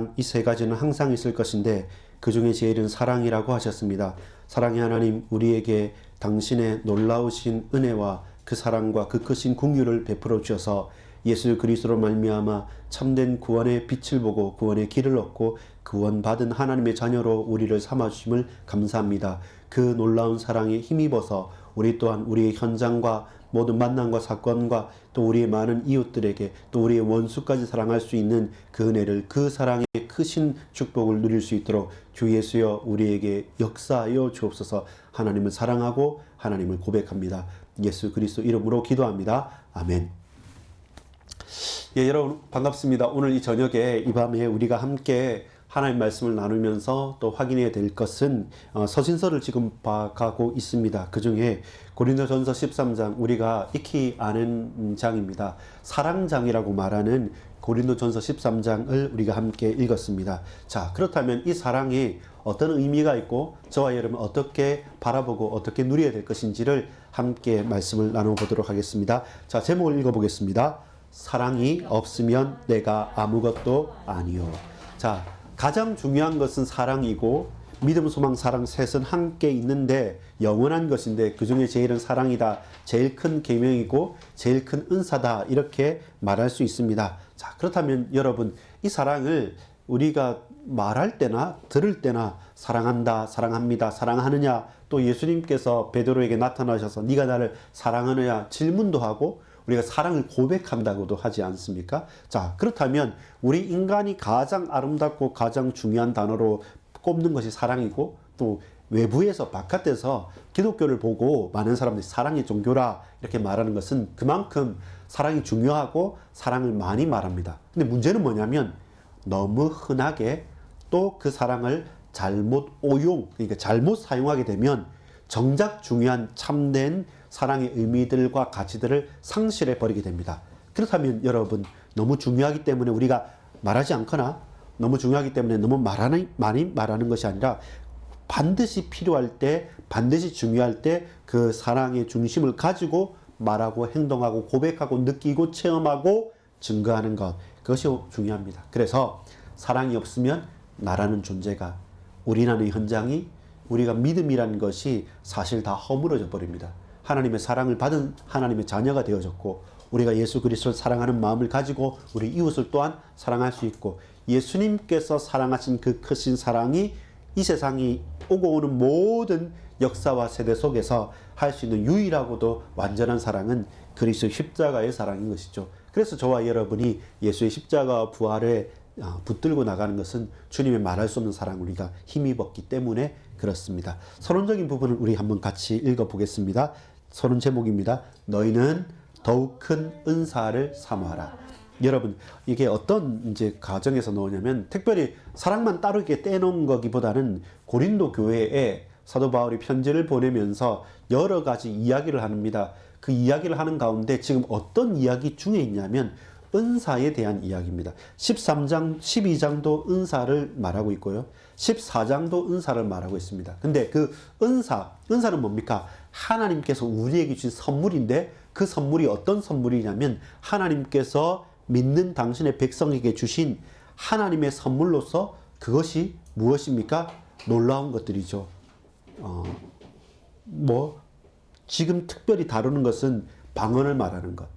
사랑, 이 세 가지는 항상 있을 것인데 그 중에 제일은 사랑이라고 하셨습니다. 사랑의 하나님, 우리에게 당신의 놀라우신 은혜와 그 사랑과 그 크신 긍휼을 베풀어 주셔서 예수 그리스도로 말미암아 참된 구원의 빛을 보고 구원의 길을 얻고 구원받은 하나님의 자녀로 우리를 삼아주심을 감사합니다. 그 놀라운 사랑에 힘입어서 우리 또한 우리의 현장과 모든 만남과 사건과 또 우리의 많은 이웃들에게 또 우리의 원수까지 사랑할 수 있는 그 은혜를, 그 사랑의 크신 축복을 누릴 수 있도록 주 예수여 우리에게 역사하여 주옵소서. 하나님을 사랑하고 하나님을 고백합니다. 예수 그리스도 이름으로 기도합니다. 아멘. 예, 여러분 반갑습니다. 오늘 이 저녁에 이 밤에 우리가 함께 하나님 말씀을 나누면서 또 확인해야 될 것은 서신서를 지금 봐가고 있습니다. 그 중에 고린도전서 13장, 우리가 익히 아는 장입니다. 사랑장이라고 말하는 고린도전서 13장을 우리가 함께 읽었습니다. 자, 그렇다면 이 사랑이 어떤 의미가 있고 저와 여러분 어떻게 바라보고 어떻게 누려야 될 것인지를 함께 말씀을 나눠보도록 하겠습니다. 자, 제목을 읽어보겠습니다. 사랑이 없으면 내가 아무것도 아니요. 자, 가장 중요한 것은 사랑이고 믿음, 소망, 사랑 셋은 함께 있는데 영원한 것인데 그 중에 제일은 사랑이다. 제일 큰 계명이고 제일 큰 은사다. 이렇게 말할 수 있습니다. 자, 그렇다면 여러분 이 사랑을 우리가 말할 때나 들을 때나 사랑한다, 사랑합니다, 사랑하느냐, 또 예수님께서 베드로에게 나타나셔서 네가 나를 사랑하느냐 질문도 하고 우리가 사랑을 고백한다고도 하지 않습니까? 자, 그렇다면 우리 인간이 가장 아름답고 가장 중요한 단어로 꼽는 것이 사랑이고 또 외부에서 바깥에서 기독교를 보고 많은 사람들이 사랑의 종교라 이렇게 말하는 것은 그만큼 사랑이 중요하고 사랑을 많이 말합니다. 근데 문제는 뭐냐면 너무 흔하게 또 그 사랑을 잘못 오용, 그러니까 잘못 사용하게 되면 정작 중요한 참된 사랑의 의미들과 가치들을 상실해 버리게 됩니다. 그렇다면 여러분 너무 중요하기 때문에 우리가 말하지 않거나 너무 중요하기 때문에 너무 많이 말하는 것이 아니라 반드시 필요할 때 반드시 중요할 때 그 사랑의 중심을 가지고 말하고 행동하고 고백하고 느끼고 체험하고 증거하는 것, 그것이 중요합니다. 그래서 사랑이 없으면 나라는 존재가, 우리라는 현장이, 우리가 믿음이라는 것이 사실 다 허물어져 버립니다. 하나님의 사랑을 받은 하나님의 자녀가 되어졌고 우리가 예수 그리스도를 사랑하는 마음을 가지고 우리 이웃을 또한 사랑할 수 있고 예수님께서 사랑하신 그 크신 사랑이 이 세상이 오고 오는 모든 역사와 세대 속에서 할 수 있는 유일하고도 완전한 사랑은 그리스도의 십자가의 사랑인 것이죠. 그래서 저와 여러분이 예수의 십자가와 부활에 붙들고 나가는 것은 주님의 말할 수 없는 사랑을 우리가 힘입었기 때문에 그렇습니다. 서론적인 부분을 우리 한번 같이 읽어보겠습니다. 서론 제목입니다. 너희는 더욱 큰 은사를 사모하라. 여러분 이게 어떤 이제 가정에서 나오냐면 특별히 사랑만 따로 이렇게 떼놓은 거기보다는 고린도 교회에 사도 바울이 편지를 보내면서 여러 가지 이야기를 합니다. 그 이야기를 하는 가운데 지금 어떤 이야기 중에 있냐면 은사에 대한 이야기입니다. 13장, 12장도 은사를 말하고 있고요. 14장도 은사를 말하고 있습니다. 근데 그 은사는 뭡니까? 하나님께서 우리에게 주신 선물인데 그 선물이 어떤 선물이냐면 하나님께서 믿는 당신의 백성에게 주신 하나님의 선물로서 그것이 무엇입니까? 놀라운 것들이죠. 지금 특별히 다루는 것은 방언을 말하는 것,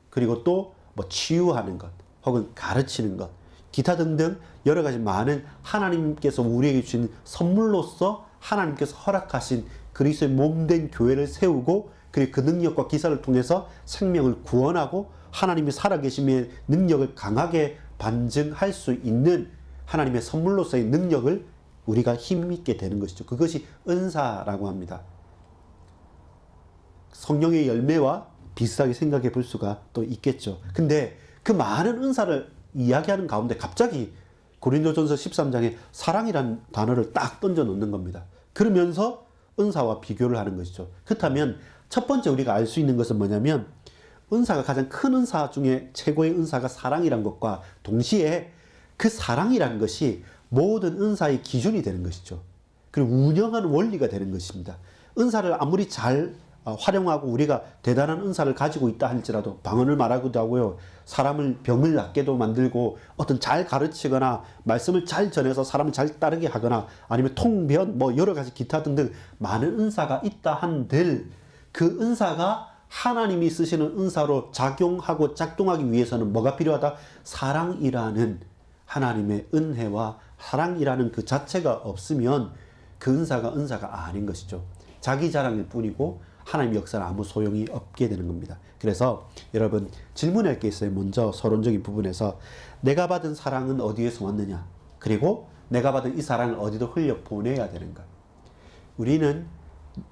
그리고 또 치유하는 것, 혹은 가르치는 것, 기타 등등 여러 가지 많은 하나님께서 우리에게 주신 선물로서 하나님께서 허락하신 그리스도의 몸된 교회를 세우고 그리고 그 능력과 기사를 통해서 생명을 구원하고 하나님이 살아계심의 능력을 강하게 반증할 수 있는 하나님의 선물로서의 능력을 우리가 힘있게 되는 것이죠. 그것이 은사라고 합니다. 성령의 열매와 비슷하게 생각해 볼 수가 또 있겠죠. 근데 그 많은 은사를 이야기하는 가운데 갑자기 고린도전서 13장에 사랑이라는 단어를 딱 던져 놓는 겁니다. 그러면서 은사와 비교를 하는 것이죠. 그렇다면 첫 번째 우리가 알 수 있는 것은 뭐냐면 은사가 가장 큰 은사 중에 최고의 은사가 사랑이란 것과 동시에 그 사랑이라는 것이 모든 은사의 기준이 되는 것이죠. 그리고 운영하는 원리가 되는 것입니다. 은사를 아무리 잘 활용하고 우리가 대단한 은사를 가지고 있다 할지라도 방언을 말하기도 하고요. 사람을 병을 낫게도 만들고 어떤 잘 가르치거나 말씀을 잘 전해서 사람을 잘 따르게 하거나 아니면 통변 뭐 여러 가지 기타 등등 많은 은사가 있다 한들 그 은사가 하나님이 쓰시는 은사로 작용하고 작동하기 위해서는 뭐가 필요하다? 사랑이라는 하나님의 은혜와 사랑이라는 그 자체가 없으면 그 은사가 아닌 것이죠. 자기 자랑일 뿐이고 하나님의 역사는 아무 소용이 없게 되는 겁니다. 그래서 여러분 질문할 게 있어요. 먼저 서론적인 부분에서 내가 받은 사랑은 어디에서 왔느냐? 그리고 내가 받은 이 사랑을 어디도 흘려보내야 되는가? 우리는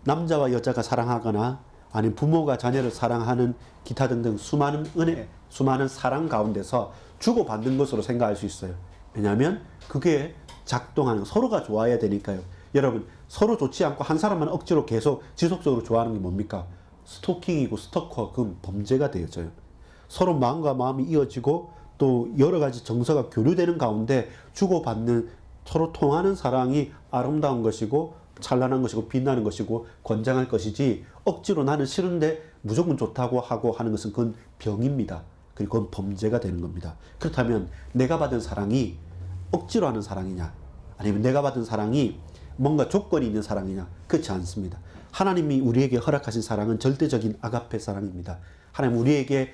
남자와 여자가 사랑하거나 아니면 부모가 자녀를 사랑하는 기타 등등 수많은 은혜, 수많은 사랑 가운데서 주고받는 것으로 생각할 수 있어요. 왜냐하면 그게 작동하는 서로가 좋아야 되니까요. 여러분 서로 좋지 않고 한 사람만 억지로 계속 지속적으로 좋아하는 게 뭡니까? 스토킹이고 스토커, 그건 범죄가 되어져요. 서로 마음과 마음이 이어지고 또 여러 가지 정서가 교류되는 가운데 주고받는 서로 통하는 사랑이 아름다운 것이고 찬란한 것이고 빛나는 것이고 권장할 것이지 억지로 나는 싫은데 무조건 좋다고 하고 하는 것은 그건 병입니다. 그리고 그건 범죄가 되는 겁니다. 그렇다면 내가 받은 사랑이 억지로 하는 사랑이냐 아니면 내가 받은 사랑이 뭔가 조건이 있는 사랑이냐? 그렇지 않습니다. 하나님이 우리에게 허락하신 사랑은 절대적인 아가페 사랑입니다. 하나님 우리에게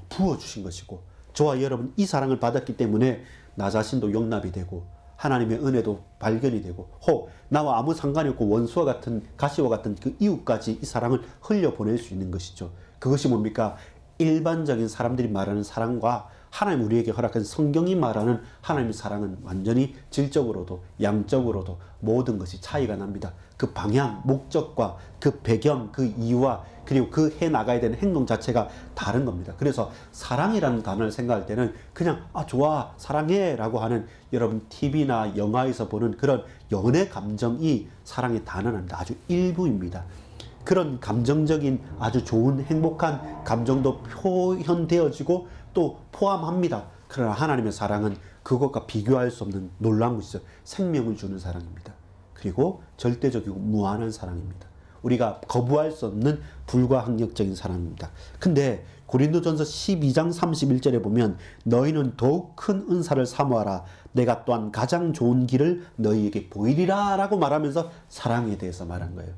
부어주신 것이고 저와 여러분 이 사랑을 받았기 때문에 나 자신도 용납이 되고 하나님의 은혜도 발견이 되고 혹 나와 아무 상관이 없고 원수와 같은 가시와 같은 그 이웃까지 이 사랑을 흘려보낼 수 있는 것이죠. 그것이 뭡니까? 일반적인 사람들이 말하는 사랑과 하나님 우리에게 허락한 성경이 말하는 하나님의 사랑은 완전히 질적으로도 양적으로도 모든 것이 차이가 납니다. 그 방향, 목적과 그 배경, 그 이유와 그리고 그 해나가야 되는 행동 자체가 다른 겁니다. 그래서 사랑이라는 단어를 생각할 때는 그냥 좋아 사랑해 라고 하는 여러분 TV나 영화에서 보는 그런 연애 감정이 사랑의 단어는 아닙니다. 아주 일부입니다. 그런 감정적인 아주 좋은 행복한 감정도 표현되어지고 또 포함합니다. 그러나 하나님의 사랑은 그것과 비교할 수 없는 놀라운 것이죠. 생명을 주는 사랑입니다. 그리고 절대적이고 무한한 사랑입니다. 우리가 거부할 수 없는 불가항력적인 사랑입니다. 근데 고린도전서 12장 31절에 보면 너희는 더욱 큰 은사를 사모하라. 내가 또한 가장 좋은 길을 너희에게 보이리라 라고 말하면서 사랑에 대해서 말한 거예요.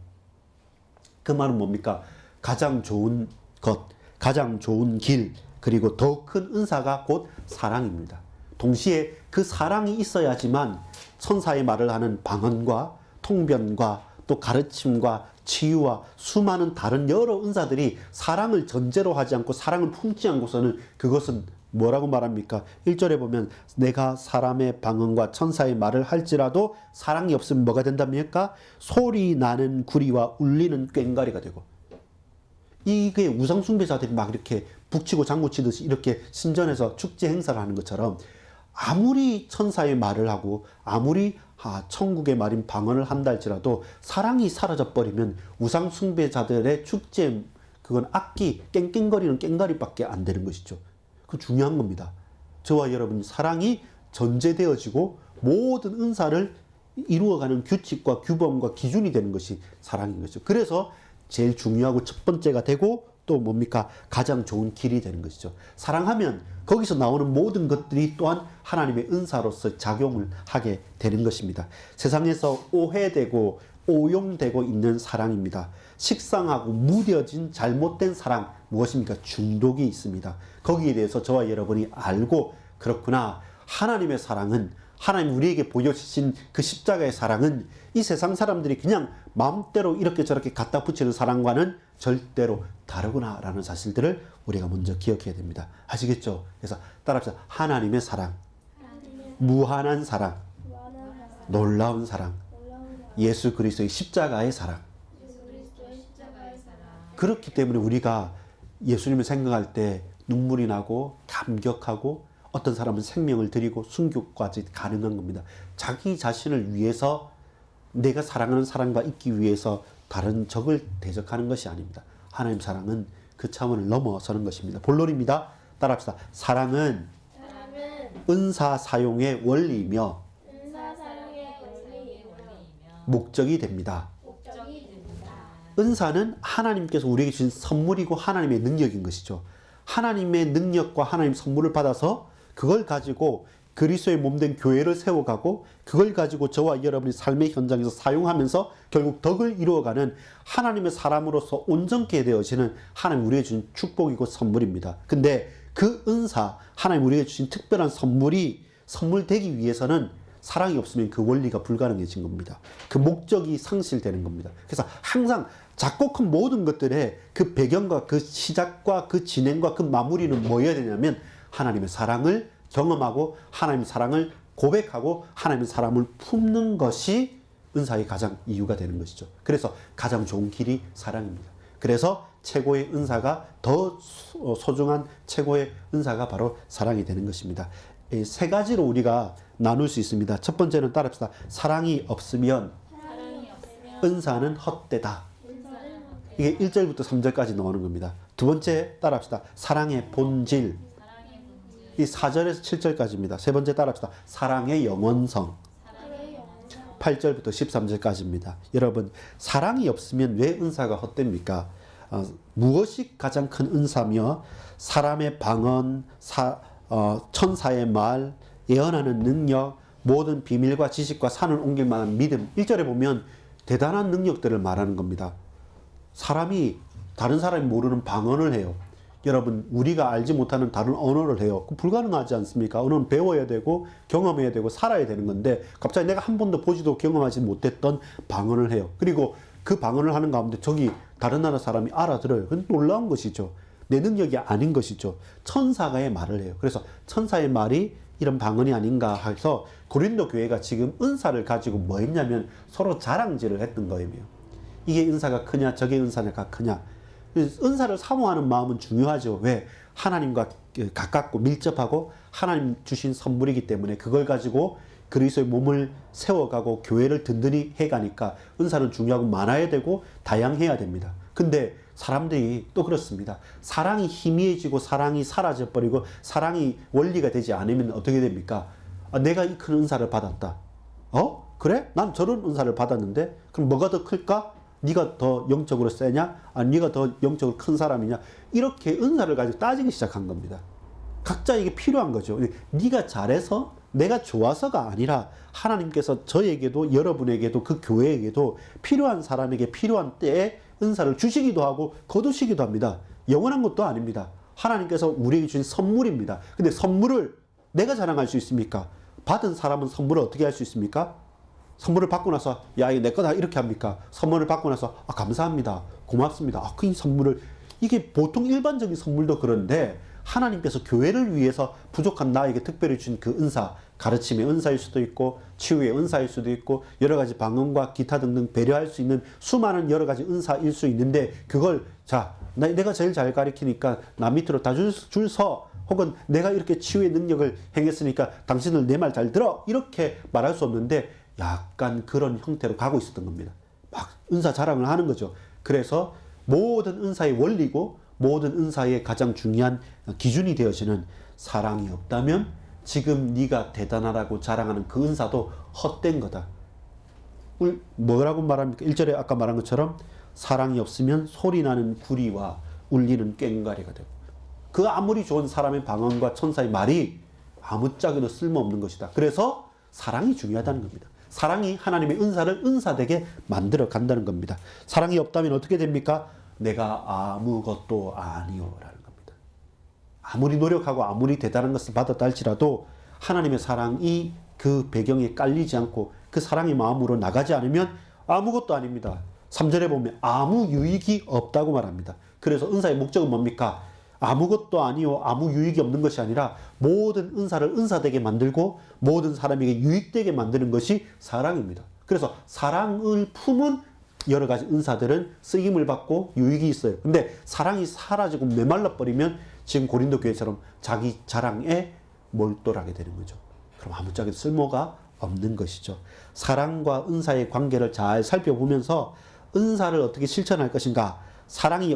그 말은 뭡니까? 가장 좋은 것, 가장 좋은 길, 그리고 더 큰 은사가 곧 사랑입니다. 동시에 그 사랑이 있어야지만 천사의 말을 하는 방언과 통변과 또 가르침과 치유와 수많은 다른 여러 은사들이 사랑을 전제로 하지 않고 사랑을 품지 않고서는 그것은 뭐라고 말합니까? 1절에 보면 내가 사람의 방언과 천사의 말을 할지라도 사랑이 없으면 뭐가 된답니까? 소리 나는 구리와 울리는 꽹과리가 되고 이게 우상숭배자들이 막 이렇게 북치고 장구치듯이 이렇게 신전에서 축제 행사를 하는 것처럼 아무리 천사의 말을 하고 아무리 천국의 말인 방언을 한다 할지라도 사랑이 사라져버리면 우상숭배자들의 축제 그건 악기 깽깽거리는 깽가리밖에 안 되는 것이죠. 그 중요한 겁니다. 저와 여러분 사랑이 전제되어지고 모든 은사를 이루어가는 규칙과 규범과 기준이 되는 것이 사랑인 거죠. 그래서 제일 중요하고 첫 번째가 되고 또 뭡니까? 가장 좋은 길이 되는 것이죠. 사랑하면 거기서 나오는 모든 것들이 또한 하나님의 은사로서 작용을 하게 되는 것입니다. 세상에서 오해되고 오용되고 있는 사랑입니다. 식상하고 무뎌진 잘못된 사랑 무엇입니까? 중독이 있습니다. 거기에 대해서 저와 여러분이 알고 그렇구나. 하나님의 사랑은 하나님 우리에게 보여주신 그 십자가의 사랑은 이 세상 사람들이 그냥 마음대로 이렇게 저렇게 갖다 붙이는 사랑과는 절대로 다르구나라는 사실들을 우리가 먼저 기억해야 됩니다. 아시겠죠? 그래서 따라합시다. 하나님의 사랑, 무한한 사랑, 놀라운 사랑, 예수 그리스도의 십자가의 사랑. 그렇기 때문에 우리가 예수님을 생각할 때 눈물이 나고 감격하고 어떤 사람은 생명을 드리고 순교까지 가능한 겁니다. 자기 자신을 위해서 내가 사랑하는 사람과 있기 위해서 다른 적을 대적하는 것이 아닙니다. 하나님 사랑은 그 차원을 넘어서는 것입니다. 본론입니다. 따라합시다. 사랑은 은사 사용의 원리이며 목적이 됩니다. 은사는 하나님께서 우리에게 주신 선물이고 하나님의 능력인 것이죠. 하나님의 능력과 하나님 선물을 받아서 그걸 가지고 그리스도의 몸된 교회를 세워가고 그걸 가지고 저와 여러분이 삶의 현장에서 사용하면서 결국 덕을 이루어가는 하나님의 사람으로서 온전케 되어지는 하나님 우리에게 주신 축복이고 선물입니다. 근데 그 은사, 하나님 우리에게 주신 특별한 선물이 선물되기 위해서는 사랑이 없으면 그 원리가 불가능해진 겁니다. 그 목적이 상실되는 겁니다. 그래서 항상 작고 큰 모든 것들의 그 배경과 그 시작과 그 진행과 그 마무리는 뭐여야 되냐면 하나님의 사랑을 경험하고 하나님의 사랑을 고백하고 하나님의 사랑을 품는 것이 은사의 가장 이유가 되는 것이죠. 그래서 가장 좋은 길이 사랑입니다. 그래서 최고의 은사가 더 소중한 최고의 은사가 바로 사랑이 되는 것입니다. 이 세 가지로 우리가 나눌 수 있습니다. 첫 번째는 따라합시다. 사랑이 없으면 은사는 헛되다. 이게 1절부터 3절까지 나오는 겁니다. 두 번째 따라합시다. 사랑의 본질. 이 4절에서 7절까지입니다. 세 번째 따라합시다. 사랑의 영원성. 8절부터 13절까지입니다. 여러분, 사랑이 없으면 왜 은사가 헛됩니까? 무엇이 가장 큰 은사며 사람의 방언, 천사의 말, 예언하는 능력, 모든 비밀과 지식과 산을 옮길 만한 믿음. 1절에 보면 대단한 능력들을 말하는 겁니다. 다른 사람이 모르는 방언을 해요. 여러분, 우리가 알지 못하는 다른 언어를 해요. 불가능하지 않습니까? 언어는 배워야 되고 경험해야 되고 살아야 되는 건데 갑자기 내가 한 번도 보지도 경험하지 못했던 방언을 해요. 그리고 그 방언을 하는 가운데 저기 다른 나라 사람이 알아들어요. 그건 놀라운 것이죠. 내 능력이 아닌 것이죠. 천사가의 말을 해요. 그래서 천사의 말이 이런 방언이 아닌가 해서 고린도 교회가 지금 은사를 가지고 뭐 했냐면 서로 자랑질을 했던 거예요. 이게 은사가 크냐 저게 은사가 크냐. 은사를 사모하는 마음은 중요하죠. 왜? 하나님과 가깝고 밀접하고 하나님 주신 선물이기 때문에 그걸 가지고 그리스도의 몸을 세워가고 교회를 든든히 해가니까 은사는 중요하고 많아야 되고 다양해야 됩니다. 근데 사람들이 또 그렇습니다. 사랑이 희미해지고 사랑이 사라져버리고 사랑이 원리가 되지 않으면 어떻게 됩니까? 내가 이 큰 은사를 받았다. 그래? 난 저런 은사를 받았는데 그럼 뭐가 더 클까? 네가 더 영적으로 세냐? 아니 네가 더 영적으로 큰 사람이냐? 이렇게 은사를 가지고 따지기 시작한 겁니다. 각자 이게 필요한 거죠. 네가 잘해서 내가 좋아서가 아니라 하나님께서 저에게도 여러분에게도 그 교회에게도 필요한 사람에게 필요한 때에 은사를 주시기도 하고 거두시기도 합니다. 영원한 것도 아닙니다. 하나님께서 우리에게 주신 선물입니다. 근데 선물을 내가 자랑할 수 있습니까? 받은 사람은 선물을 어떻게 할 수 있습니까? 선물을 받고 나서 야 이거 내 거다 이렇게 합니까? 선물을 받고 나서 감사합니다. 고맙습니다. 그 선물을 이게 보통 일반적인 선물도 그런데 하나님께서 교회를 위해서 부족한 나에게 특별히 준 그 은사, 가르침의 은사일 수도 있고 치유의 은사일 수도 있고 여러 가지 방언과 기타 등등 배려할 수 있는 수많은 여러 가지 은사일 수 있는데 그걸 내가 제일 잘 가르치니까 나 밑으로 다 줄 서 혹은 내가 이렇게 치유의 능력을 행했으니까 당신들 내 말 잘 들어 이렇게 말할 수 없는데 약간 그런 형태로 가고 있었던 겁니다. 막 은사 자랑을 하는 거죠. 그래서 모든 은사의 원리고 모든 은사의 가장 중요한 기준이 되어지는 사랑이 없다면 지금 네가 대단하다고 자랑하는 그 은사도 헛된 거다. 뭐라고 말합니까? 1절에 아까 말한 것처럼 사랑이 없으면 소리나는 구리와 울리는 꽹과리가 되고 그 아무리 좋은 사람의 방언과 천사의 말이 아무짝에도 쓸모없는 것이다. 그래서 사랑이 중요하다는 겁니다. 사랑이 하나님의 은사를 은사되게 만들어 간다는 겁니다. 사랑이 없다면 어떻게 됩니까? 내가 아무것도 아니오라는 겁니다. 아무리 노력하고 아무리 대단한 것을 받았다 할지라도 하나님의 사랑이 그 배경에 깔리지 않고 그 사랑의 마음으로 나가지 않으면 아무것도 아닙니다. 3절에 보면 아무 유익이 없다고 말합니다. 그래서 은사의 목적은 뭡니까? 아무것도 아니요 아무 유익이 없는 것이 아니라 모든 은사를 은사되게 만들고 모든 사람에게 유익되게 만드는 것이 사랑입니다. 그래서 사랑을 품은 여러 가지 은사들은 쓰임을 받고 유익이 있어요. 근데 사랑이 사라지고 메말라 버리면 지금 고린도 교회처럼 자기 자랑에 몰두하게 되는 거죠. 그럼 아무짝에도 쓸모가 없는 것이죠. 사랑과 은사의 관계를 잘 살펴보면서 은사를 어떻게 실천할 것인가, 사랑의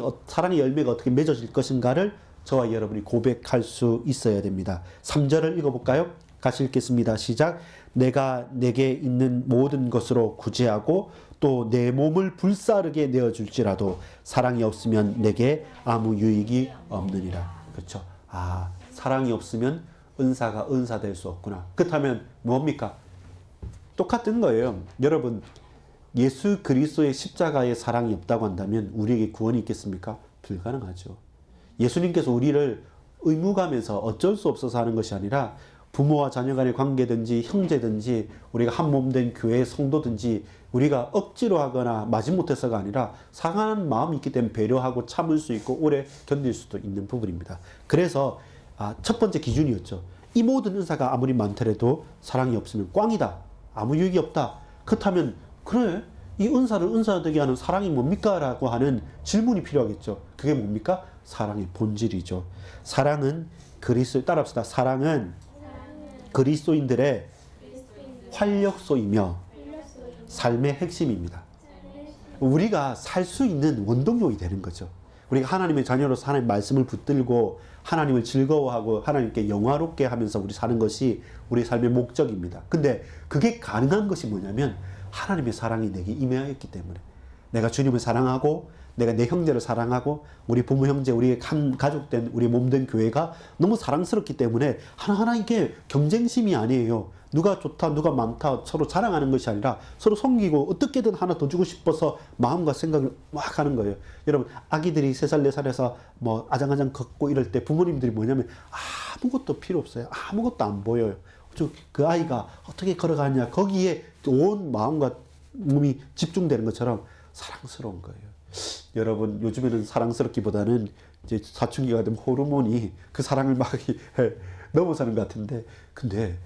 열매가 어떻게 맺어질 것인가를 저와 여러분이 고백할 수 있어야 됩니다. 3절을 읽어볼까요? 같이 읽겠습니다. 시작. 내가 내게 있는 모든 것으로 구제하고 또 내 몸을 불사르게 내어줄지라도 사랑이 없으면 내게 아무 유익이 없느니라. 그렇죠? 사랑이 없으면 은사가 은사될 수 없구나. 그렇다면 뭡니까? 똑같은 거예요. 여러분, 예수 그리스도의 십자가의 사랑이 없다고 한다면 우리에게 구원이 있겠습니까? 불가능하죠. 예수님께서 우리를 의무감에서 어쩔 수 없어서 하는 것이 아니라 부모와 자녀 간의 관계든지 형제든지 우리가 한 몸 된 교회의 성도든지 우리가 억지로 하거나 마지못해서가 아니라 상한 마음이 있기 때문에 배려하고 참을 수 있고 오래 견딜 수도 있는 부분입니다. 그래서 첫 번째 기준이었죠. 이 모든 은사가 아무리 많더라도 사랑이 없으면 꽝이다. 아무 유익이 없다. 그렇다면 그래, 이 은사를 은사되게 하는 사랑이 뭡니까? 라고 하는 질문이 필요하겠죠. 그게 뭡니까? 사랑의 본질이죠. 사랑은 따라합시다. 사랑은 그리스도인들의 활력소이며 삶의 핵심입니다. 우리가 살 수 있는 원동력이 되는 거죠. 우리가 하나님의 자녀로서 하나님의 말씀을 붙들고 하나님을 즐거워하고 하나님께 영화롭게 하면서 우리 사는 것이 우리 삶의 목적입니다. 근데 그게 가능한 것이 뭐냐면 하나님의 사랑이 내게 임하였기 때문에, 내가 주님을 사랑하고 내가 내 형제를 사랑하고 우리 부모 형제 우리의 한 가족된 우리 몸된 교회가 너무 사랑스럽기 때문에 하나하나 이게 경쟁심이 아니에요. 누가 좋다 누가 많다 서로 자랑하는 것이 아니라 서로 섬기고 어떻게든 하나 더 주고 싶어서 마음과 생각을 막 하는 거예요. 여러분, 아기들이 3살 4살에서 뭐 아장아장 걷고 이럴 때 부모님들이 뭐냐면 아무것도 필요 없어요. 아무것도 안 보여요. 그 아이가 어떻게 걸어가냐 거기에 온 마음과 몸이 집중되는 것처럼 사랑스러운 거예요. 여러분, 요즘에는 사랑스럽기보다는 이제 사춘기가 되면 호르몬이 그 사랑을 막 넘어서는 것 같은데, 근데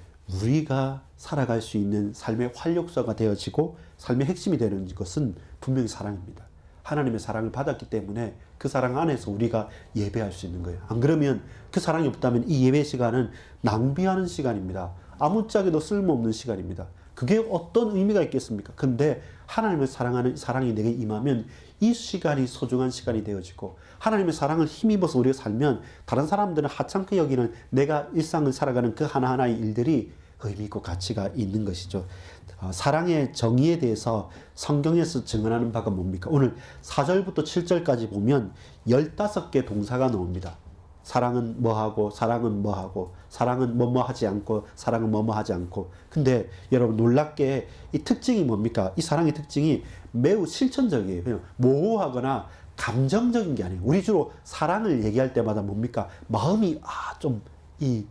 우리가 살아갈 수 있는 삶의 활력소가 되어지고 삶의 핵심이 되는 것은 분명히 사랑입니다. 하나님의 사랑을 받았기 때문에 그 사랑 안에서 우리가 예배할 수 있는 거예요. 안 그러면 그 사랑이 없다면 이 예배 시간은 낭비하는 시간입니다. 아무짝에도 쓸모없는 시간입니다. 그게 어떤 의미가 있겠습니까? 근데 하나님을 사랑하는 사랑이 내게 임하면 이 시간이 소중한 시간이 되어지고, 하나님의 사랑을 힘입어서 우리가 살면 다른 사람들은 하찮게 여기는 내가 일상을 살아가는 그 하나하나의 일들이 의미 있고 가치가 있는 것이죠. 사랑의 정의에 대해서 성경에서 증언하는 바가 뭡니까? 오늘 4절부터 7절까지 보면 15개 동사가 나옵니다. 사랑은 뭐하고, 사랑은 뭐하고, 사랑은 뭐뭐 하지 않고, 사랑은 뭐뭐 하지 않고. 근데 여러분 놀랍게 이 특징이 뭡니까? 이 사랑의 특징이 매우 실천적이에요. 그냥 모호하거나 감정적인 게 아니에요. 우리 주로 사랑을 얘기할 때마다 뭡니까? 마음이 좀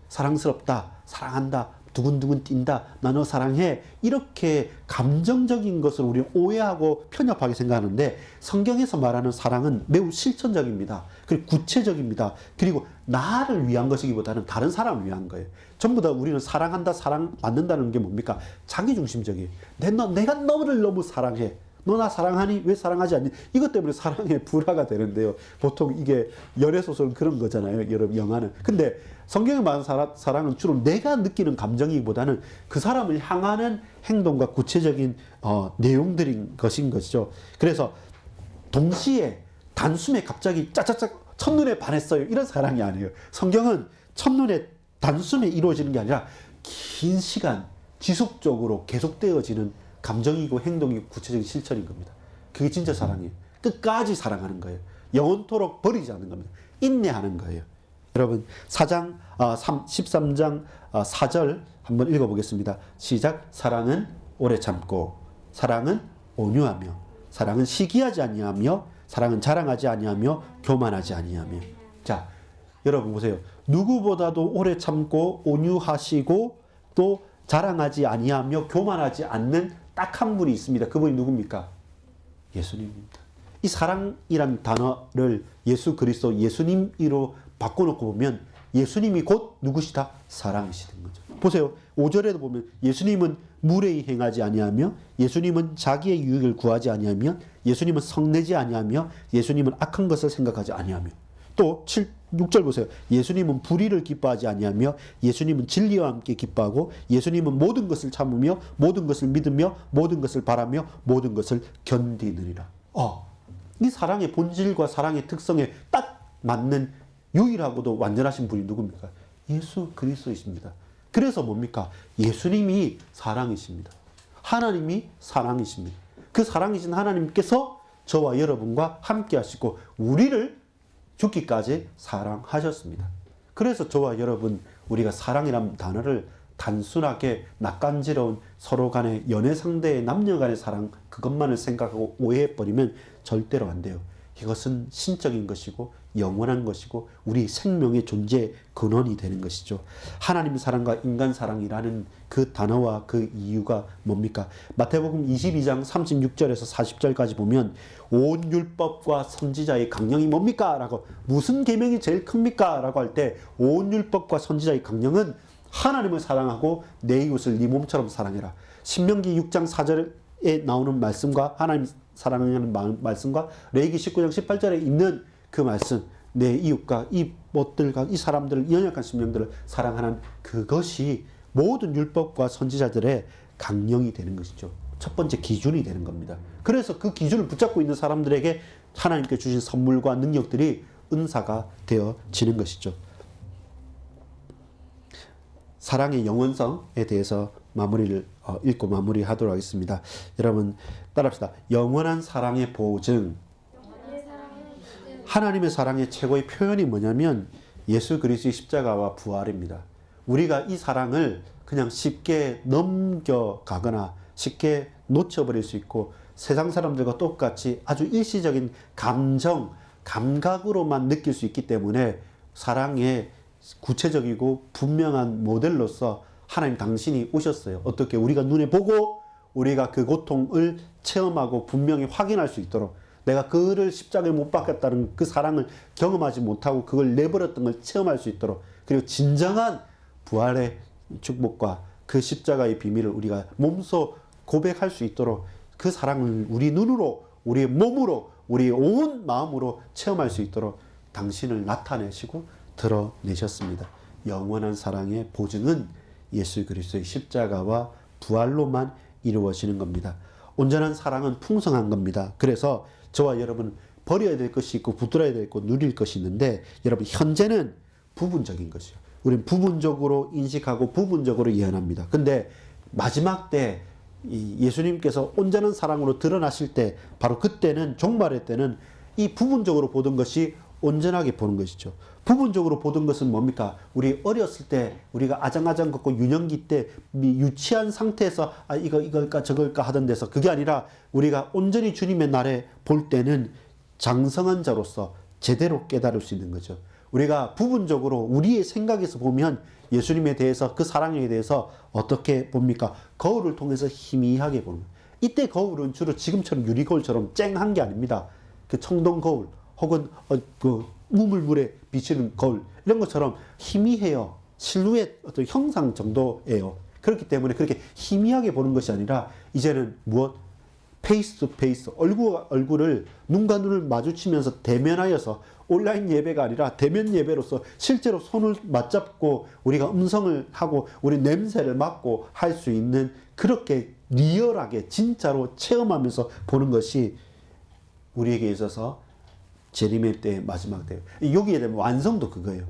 사랑스럽다, 사랑한다, 두근두근 뛴다, 나 너 사랑해, 이렇게 감정적인 것을 우리는 오해하고 편협하게 생각하는데, 성경에서 말하는 사랑은 매우 실천적입니다. 그리고 구체적입니다. 그리고 나를 위한 것이기보다는 다른 사람을 위한 거예요. 전부 다 우리는 사랑한다, 사랑받는다는 게 뭡니까? 자기중심적이에요. 내가 너를 너무 사랑해. 너 나 사랑하니? 왜 사랑하지 않니? 이것 때문에 사랑에 불화가 되는데요. 보통 이게 연애소설은 그런 거잖아요. 여러분, 영화는. 근데 성경에 말하는 사랑은 주로 내가 느끼는 감정이기보다는 그 사람을 향하는 행동과 구체적인 내용들인 것인 것이죠. 그래서 동시에 단숨에 갑자기 짜짜짜 첫눈에 반했어요, 이런 사랑이 아니에요. 성경은 첫눈에 단숨에 이루어지는 게 아니라 긴 시간 지속적으로 계속되어지는 감정이고 행동이고 구체적인 실천인 겁니다. 그게 진짜 사랑이에요. 끝까지 사랑하는 거예요. 영원토록 버리지 않는 겁니다. 인내하는 거예요. 여러분, 13장 4절 한번 읽어보겠습니다. 시작. 사랑은 오래 참고, 사랑은 온유하며, 사랑은 시기하지 아니하며, 사랑은 자랑하지 아니하며, 교만하지 아니하며. 자, 여러분 보세요. 누구보다도 오래 참고 온유하시고 또 자랑하지 아니하며 교만하지 않는 딱 한 분이 있습니다. 그분이 누굽니까? 예수님입니다. 이 사랑이란 단어를 예수 그리스도 예수님으로 바꿔놓고 보면 예수님이 곧 누구시다? 사랑이시된 거죠. 보세요. 5절에도 보면 예수님은 무례히 행하지 아니하며, 예수님은 자기의 유익을 구하지 아니하며, 예수님은 성내지 아니하며, 예수님은 악한 것을 생각하지 아니하며. 또 6절 보세요. 예수님은 불의를 기뻐하지 아니하며, 예수님은 진리와 함께 기뻐하고, 예수님은 모든 것을 참으며, 모든 것을 믿으며, 모든 것을 바라며, 모든 것을 견디느니라. 이 사랑의 본질과 사랑의 특성에 딱 맞는 유일하고도 완전하신 분이 누굽니까? 예수 그리스도이십니다. 그래서 뭡니까? 예수님이 사랑이십니다. 하나님이 사랑이십니다. 그 사랑이신 하나님께서 저와 여러분과 함께 하시고 우리를 죽기까지 사랑하셨습니다. 그래서 저와 여러분, 우리가 사랑이라는 단어를 단순하게 낯간지러운 서로 간의 연애 상대의 남녀 간의 사랑, 그것만을 생각하고 오해해버리면 절대로 안 돼요. 이것은 신적인 것이고 영원한 것이고 우리 생명의 존재의 근원이 되는 것이죠. 하나님 사랑과 인간 사랑이라는 그 단어와 그 이유가 뭡니까? 마태복음 22장 36절에서 40절까지 보면 온 율법과 선지자의 강령이 뭡니까? 라고, 무슨 계명이 제일 큽니까? 라고 할 때 온 율법과 선지자의 강령은 하나님을 사랑하고 내 이웃을 네 몸처럼 사랑해라. 신명기 6장 4절에 나오는 말씀과 하나님 사랑하는 말씀과 레위기 19장 18절에 있는 그 말씀, 내 이웃과 이 못들과 이 사람들을, 이 연약한 심령들을 사랑하는 그것이 모든 율법과 선지자들의 강령이 되는 것이죠. 첫 번째 기준이 되는 겁니다. 그래서 그 기준을 붙잡고 있는 사람들에게 하나님께 주신 선물과 능력들이 은사가 되어지는 것이죠. 사랑의 영원성에 대해서 읽고 마무리하도록 하겠습니다. 여러분 따라합시다. 영원한 사랑의 보증. 하나님의 사랑의 최고의 표현이 뭐냐면 예수 그리스도의 십자가와 부활입니다. 우리가 이 사랑을 그냥 쉽게 넘겨가거나 쉽게 놓쳐버릴 수 있고 세상 사람들과 똑같이 아주 일시적인 감각으로만 느낄 수 있기 때문에 사랑의 구체적이고 분명한 모델로서 하나님 당신이 오셨어요. 어떻게? 우리가 눈에 보고 우리가 그 고통을 체험하고 분명히 확인할 수 있도록, 내가 그를 십자가에 못 박았다는 그 사랑을 경험하지 못하고 그걸 내버렸던 걸 체험할 수 있도록, 그리고 진정한 부활의 축복과 그 십자가의 비밀을 우리가 몸소 고백할 수 있도록 그 사랑을 우리 눈으로, 우리의 몸으로, 우리의 온 마음으로 체험할 수 있도록 당신을 나타내시고 드러내셨습니다. 영원한 사랑의 보증은 예수 그리스도의 십자가와 부활로만 이루어지는 겁니다. 온전한 사랑은 풍성한 겁니다. 그래서 저와 여러분 버려야 될 것이 있고 붙들어야 될 것, 누릴 것이 있는데, 여러분 현재는 부분적인 것이요. 우리는 부분적으로 인식하고 부분적으로 예언합니다. 근데 마지막 때 예수님께서 온전한 사랑으로 드러나실 때, 바로 그때는, 종말의 때는 이 부분적으로 보던 것이 온전하게 보는 것이죠. 부분적으로 보던 것은 뭡니까? 우리 어렸을 때 우리가 아장아장 걷고 유년기 때 유치한 상태에서 이걸까 저걸까 하던 데서, 그게 아니라 우리가 온전히 주님의 날에 볼 때는 장성한 자로서 제대로 깨달을 수 있는 거죠. 우리가 부분적으로 우리의 생각에서 보면 예수님에 대해서, 그 사랑에 대해서 어떻게 봅니까? 거울을 통해서 희미하게 보는 거예요. 이때 거울은 주로 지금처럼 유리거울처럼 쨍한 게 아닙니다. 그 청동 거울 혹은 그 우물물에 비치는 거울, 이런 것처럼 희미해요. 실루엣 어떤 형상 정도예요. 그렇기 때문에 그렇게 희미하게 보는 것이 아니라 이제는 무엇? 페이스 투 페이스, 얼굴을 눈과 눈을 마주치면서 대면하여서, 온라인 예배가 아니라 대면 예배로서 실제로 손을 맞잡고 우리가 음성을 하고 우리 냄새를 맡고 할 수 있는, 그렇게 리얼하게 진짜로 체험하면서 보는 것이 우리에게 있어서 재림의 때, 마지막 때, 여기에 대한 완성도 그거예요.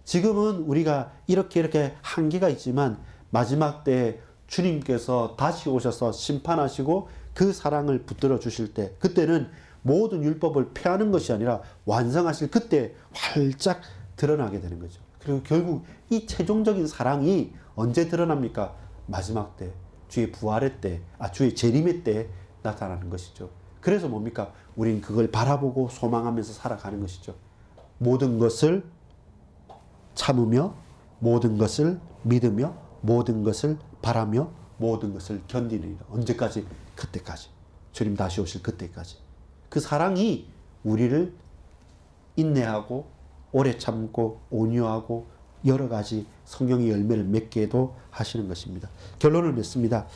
지금은 우리가 이렇게 한계가 있지만 마지막 때 주님께서 다시 오셔서 심판하시고 그 사랑을 붙들어 주실 때, 그때는 모든 율법을 폐하는 것이 아니라 완성하실 그때 활짝 드러나게 되는 거죠. 그리고 결국 이 최종적인 사랑이 언제 드러납니까? 마지막 때, 주의 부활의 때, 주의 재림의 때 나타나는 것이죠. 그래서 뭡니까? 우린 그걸 바라보고 소망하면서 살아가는 것이죠. 모든 것을 참으며, 모든 것을 믿으며, 모든 것을 바라며, 모든 것을 견디느니라. 언제까지? 그때까지. 주님 다시 오실 그때까지. 그 사랑이 우리를 인내하고 오래 참고 온유하고 여러 가지 성령의 열매를 맺게도 하시는 것입니다. 결론을 맺습니다.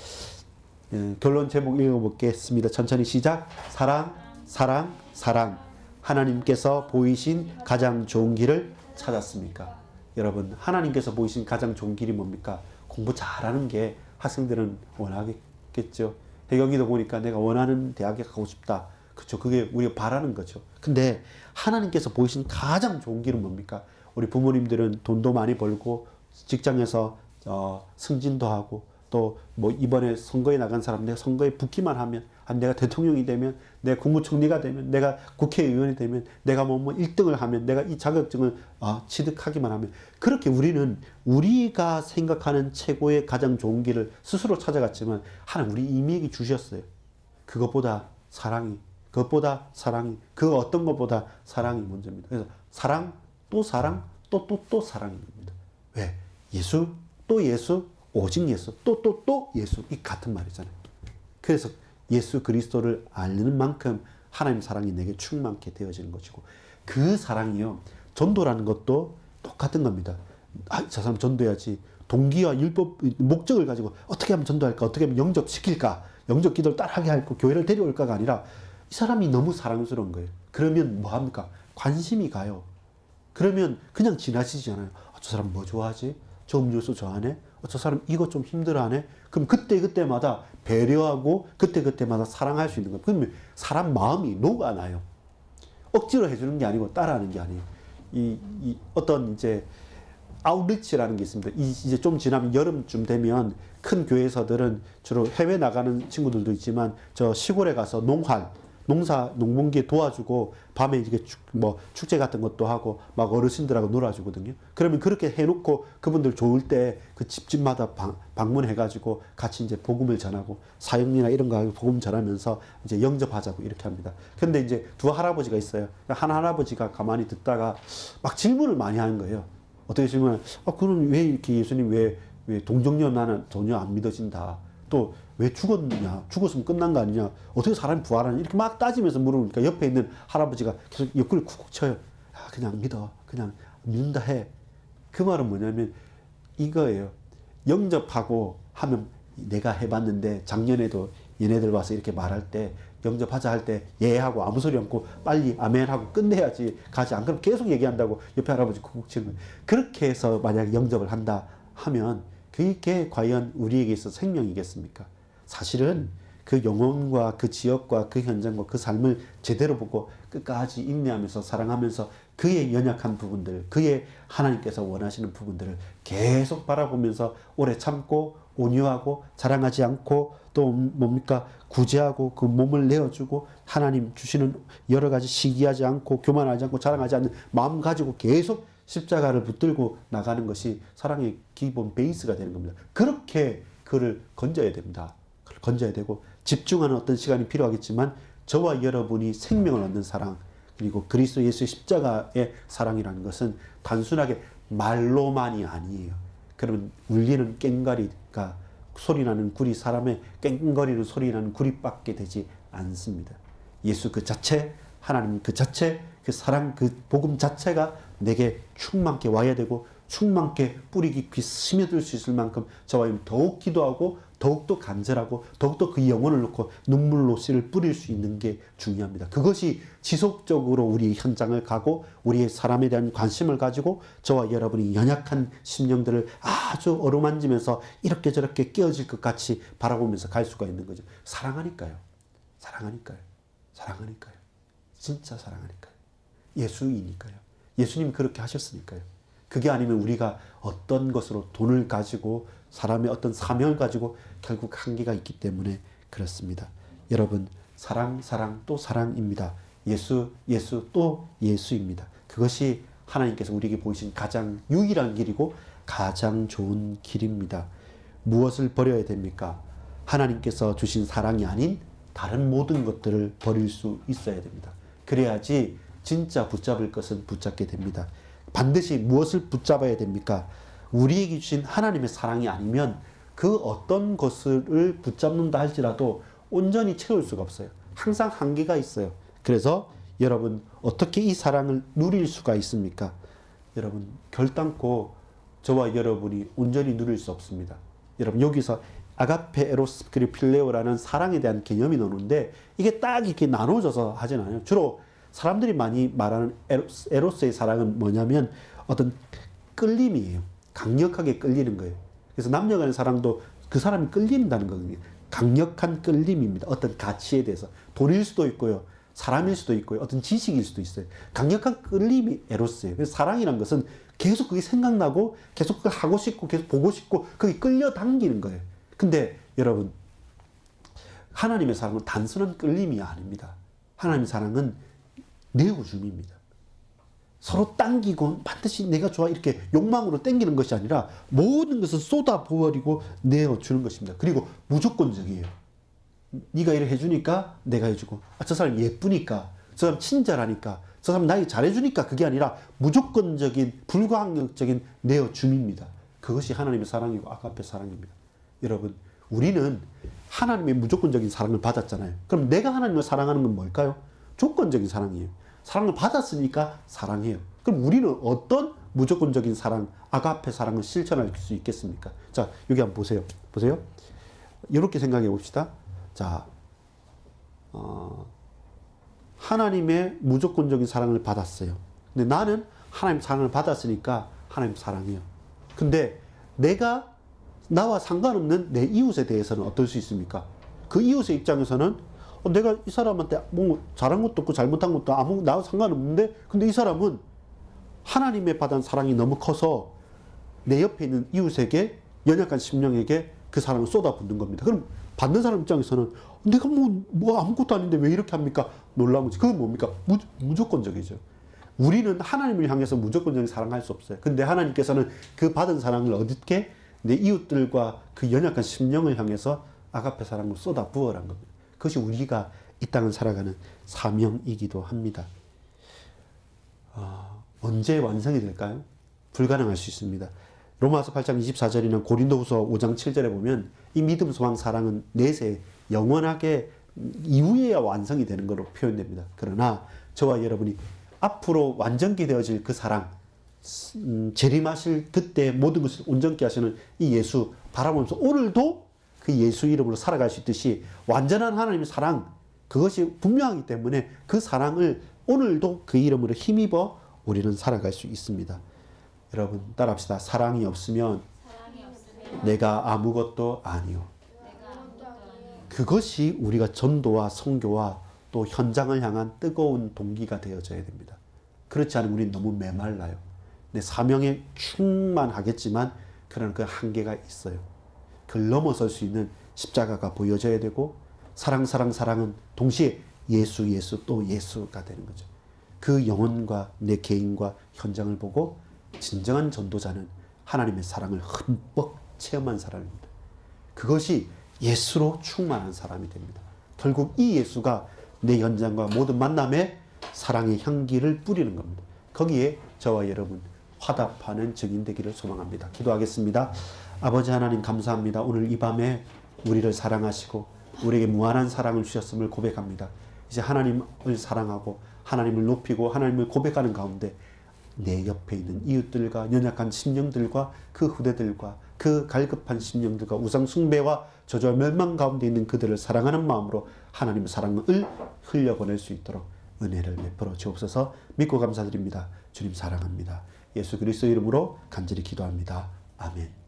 결론 제목 읽어보겠습니다. 천천히 시작. 사랑, 사랑, 사랑. 하나님께서 보이신 가장 좋은 길을 찾았습니까? 여러분, 하나님께서 보이신 가장 좋은 길이 뭡니까? 공부 잘하는 게 학생들은 원하겠죠. 혜경이도 보니까 내가 원하는 대학에 가고 싶다. 그렇죠. 그게 우리가 바라는 거죠. 근데 하나님께서 보이신 가장 좋은 길은 뭡니까? 우리 부모님들은 돈도 많이 벌고 직장에서 승진도 하고 또 뭐 이번에 선거에 나간 사람 내가 선거에 붙기만 하면 내가 대통령이 되면 내가 국무총리가 되면 내가 국회의원이 되면 내가 뭐 1등을 하면 내가 이 자격증을 취득하기만 하면 그렇게 우리는 우리가 생각하는 최고의 가장 좋은 길을 스스로 찾아갔지만 하나님 우리 이미에게 주셨어요. 그것보다 사랑이 그 어떤 것보다 사랑이 먼저입니다. 그래서 사랑 또 사랑 또 사랑입니다. 왜? 예수 또 예수 오직 예수 또 예수 이 같은 말이잖아요. 그래서 예수 그리스도를 알는 만큼 하나님 사랑이 내게 충만케 되어지는 것이고 그 사랑이요 전도라는 것도 똑같은 겁니다. 저 사람 전도해야지 동기와 율법 목적을 가지고 어떻게 하면 전도할까 어떻게 하면 영접시킬까 영접 기도를 따라하게 할까 교회를 데려올까가 아니라 이 사람이 너무 사랑스러운 거예요. 그러면 뭐 합니까? 관심이 가요. 그러면 그냥 지나치지 않아요. 저 사람 뭐 좋아하지? 저 음료수 좋아하네? 저 사람 이거 좀 힘들어하네? 그럼 그때마다 배려하고 그때마다 사랑할 수 있는 거예요. 그러면 사람 마음이 녹아나요. 억지로 해주는 게 아니고 따라하는 게 아니에요. 이 어떤 이제 아웃리치라는 게 있습니다. 이제 좀 지나면 여름쯤 되면 큰 교회에서들은 주로 해외 나가는 친구들도 있지만 저 시골에 가서 농번기에 도와주고 밤에 이게 축제 같은 것도 하고 막 어르신들하고 놀아주거든요. 그러면 그렇게 해놓고 그분들 좋을 때 그 집집마다 방문해가지고 같이 이제 복음을 전하고 사형리나 이런 거 하고 복음 전하면서 이제 영접하자고 이렇게 합니다. 근데 이제 두 할아버지가 있어요. 한 할아버지가 가만히 듣다가 막 질문을 많이 하는 거예요. 어떻게 질문을? 그럼 왜 이렇게 예수님 왜 동정녀 나는 전혀 안 믿어진다. 또 왜 죽었느냐? 죽었으면 끝난 거 아니냐? 어떻게 사람이 부활하냐? 이렇게 막 따지면서 물으니까 옆에 있는 할아버지가 계속 옆구리 쿡쿡 쳐요. 그냥 믿어. 그냥 믿는다 해. 그 말은 뭐냐면 이거예요. 영접하고 하면 내가 해봤는데 작년에도 얘네들 와서 이렇게 말할 때 영접하자 할 때 예 하고 아무 소리 없고 빨리 아멘 하고 끝내야지 가지 안 그러면 계속 얘기한다고 옆에 할아버지 쿡쿡 치는 거예요. 그렇게 해서 만약에 영접을 한다 하면 그게 과연 우리에게 있어서 생명이겠습니까? 사실은 그 영혼과 그 지역과 그 현장과 그 삶을 제대로 보고 끝까지 인내하면서 사랑하면서 그의 연약한 부분들, 그의 하나님께서 원하시는 부분들을 계속 바라보면서 오래 참고 온유하고 자랑하지 않고 또 뭡니까? 구제하고 그 몸을 내어주고 하나님 주시는 여러 가지 시기하지 않고 교만하지 않고 자랑하지 않는 마음 가지고 계속 십자가를 붙들고 나가는 것이 사랑의 기본 베이스가 되는 겁니다. 그렇게 그를 건져야 됩니다. 그를 건져야 되고 집중하는 어떤 시간이 필요하겠지만 저와 여러분이 생명을 얻는 사랑 그리고 그리스도 예수의 십자가의 사랑이라는 것은 단순하게 말로만이 아니에요. 그러면 울리는 꽹과리가 소리나는 구리 사람의 꽹거리는 소리나는 구리밖에 되지 않습니다. 예수 그 자체 하나님 그 자체 그 사랑 그 복음 자체가 내게 충만케 와야 되고 충만케 뿌리 깊이 스며들 수 있을 만큼 저와 더욱 기도하고 더욱더 간절하고 더욱더 그 영혼을 놓고 눈물로 씨를 뿌릴 수 있는 게 중요합니다. 그것이 지속적으로 우리 현장을 가고 우리의 사람에 대한 관심을 가지고 저와 여러분이 연약한 심령들을 아주 어루만지면서 이렇게 저렇게 깨어질 것 같이 바라보면서 갈 수가 있는 거죠. 사랑하니까요. 진짜 사랑하니까요. 예수이니까요. 예수님이 그렇게 하셨으니까요. 그게 아니면 우리가 어떤 것으로 돈을 가지고 사람의 어떤 사명을 가지고 결국 한계가 있기 때문에 그렇습니다. 여러분 사랑 또 사랑입니다. 예수 또 예수입니다. 그것이 하나님께서 우리에게 보이신 가장 유일한 길이고 가장 좋은 길입니다. 무엇을 버려야 됩니까? 하나님께서 주신 사랑이 아닌 다른 모든 것들을 버릴 수 있어야 됩니다. 그래야지 진짜 붙잡을 것은 붙잡게 됩니다. 반드시 무엇을 붙잡아야 됩니까? 우리에게 주신 하나님의 사랑이 아니면 그 어떤 것을 붙잡는다 할지라도 온전히 채울 수가 없어요. 항상 한계가 있어요. 그래서 여러분 어떻게 이 사랑을 누릴 수가 있습니까? 여러분 결단코 저와 여러분이 온전히 누릴 수 없습니다. 여러분 여기서 아가페, 에로스, 그리고 필레오라는 사랑에 대한 개념이 나오는데 이게 딱 이렇게 나눠져서 하진 않아요. 주로 사람들이 많이 말하는 에로스의 사랑은 뭐냐면 어떤 끌림이에요. 강력하게 끌리는 거예요. 그래서 남녀 간의 사랑도 그 사람이 끌린다는 거거든요. 강력한 끌림입니다. 어떤 가치에 대해서. 돈일 수도 있고요. 사람일 수도 있고요. 어떤 지식일 수도 있어요. 강력한 끌림이 에로스예요. 그래서 사랑이란 것은 계속 그게 생각나고 계속 그걸 하고 싶고 계속 보고 싶고 그게 끌려당기는 거예요. 근데 여러분, 하나님의 사랑은 단순한 끌림이 아닙니다. 하나님의 사랑은 내어줌입니다. 서로 당기고 반드시 내가 좋아 이렇게 욕망으로 당기는 것이 아니라 모든 것을 쏟아부어리고 내어주는 것입니다. 그리고 무조건적이에요. 네가 이렇게 해주니까 내가 해주고, 저 사람 예쁘니까, 저 사람 친절하니까, 저 사람 나에게 잘해주니까, 그게 아니라 무조건적인 불가항력적인 내어줌입니다. 그것이 하나님의 사랑이고 아가페 사랑입니다. 여러분, 우리는 하나님의 무조건적인 사랑을 받았잖아요. 그럼 내가 하나님을 사랑하는 건 뭘까요? 조건적인 사랑이에요. 사랑을 받았으니까 사랑해요. 그럼 우리는 어떤 무조건적인 사랑, 아가페 사랑을 실천할 수 있겠습니까? 자, 여기 한번 보세요. 보세요. 이렇게 생각해 봅시다. 자, 하나님의 무조건적인 사랑을 받았어요. 근데 나는 하나님 사랑을 받았으니까 하나님 사랑해요. 근데 내가 나와 상관없는 내 이웃에 대해서는 어떨 수 있습니까? 그 이웃의 입장에서는 내가 이 사람한테 뭐 잘한 것도 없고 잘못한 것도 아무 나와 상관없는데, 근데 이 사람은 하나님의 받은 사랑이 너무 커서 내 옆에 있는 이웃에게, 연약한 심령에게 그 사랑을 쏟아붓는 겁니다. 그럼 받는 사람 입장에서는 내가 뭐 아무것도 아닌데 왜 이렇게 합니까? 놀라운 거지. 그건 뭡니까? 무조건적이죠. 우리는 하나님을 향해서 무조건적인 사랑할 수 없어요. 근데 하나님께서는 그 받은 사랑을 어떻게 내 이웃들과 그 연약한 심령을 향해서 아가페 사랑을 쏟아 부어란 겁니다. 그것이 우리가 이 땅을 살아가는 사명이기도 합니다. 언제 완성이 될까요? 불가능할 수 있습니다. 로마서 8장 24절이나 고린도후서 5장 7절에 보면 이 믿음, 소망, 사랑은 내세 영원하게 이후에야 완성이 되는 것으로 표현됩니다. 그러나 저와 여러분이 앞으로 완전히 되어질 그 사랑, 재림하실 그때 모든 것을 온전케 하시는 이 예수 바라보면서 오늘도 그 예수 이름으로 살아갈 수 있듯이 완전한 하나님의 사랑, 그것이 분명하기 때문에 그 사랑을 오늘도 그 이름으로 힘입어 우리는 살아갈 수 있습니다. 여러분 따라합시다. 사랑이 없으면 내가 아무것도 아니요. 그것이 우리가 전도와 선교와 또 현장을 향한 뜨거운 동기가 되어져야 됩니다. 그렇지 않으면 우리는 너무 메말라요. 내 사명에 충만하겠지만 그런 그 한계가 있어요. 그걸 넘어설 수 있는 십자가가 보여져야 되고, 사랑은 동시에 예수 또 예수가 되는 거죠. 그 영혼과 내 개인과 현장을 보고 진정한 전도자는 하나님의 사랑을 흠뻑 체험한 사람입니다. 그것이 예수로 충만한 사람이 됩니다. 결국 이 예수가 내 현장과 모든 만남에 사랑의 향기를 뿌리는 겁니다. 거기에 저와 여러분 화답하는 증인 되기를 소망합니다. 기도하겠습니다. 아버지 하나님 감사합니다. 오늘 이 밤에 우리를 사랑하시고 우리에게 무한한 사랑을 주셨음을 고백합니다. 이제 하나님을 사랑하고 하나님을 높이고 하나님을 고백하는 가운데 내 옆에 있는 이웃들과 연약한 심령들과 그 후대들과 그 갈급한 심령들과 우상 숭배와 저주와 멸망 가운데 있는 그들을 사랑하는 마음으로 하나님의 사랑을 흘려보낼 수 있도록 은혜를 베풀어 주옵소서. 믿고 감사드립니다. 주님 사랑합니다. 예수 그리스도 이름으로 간절히 기도합니다. 아멘.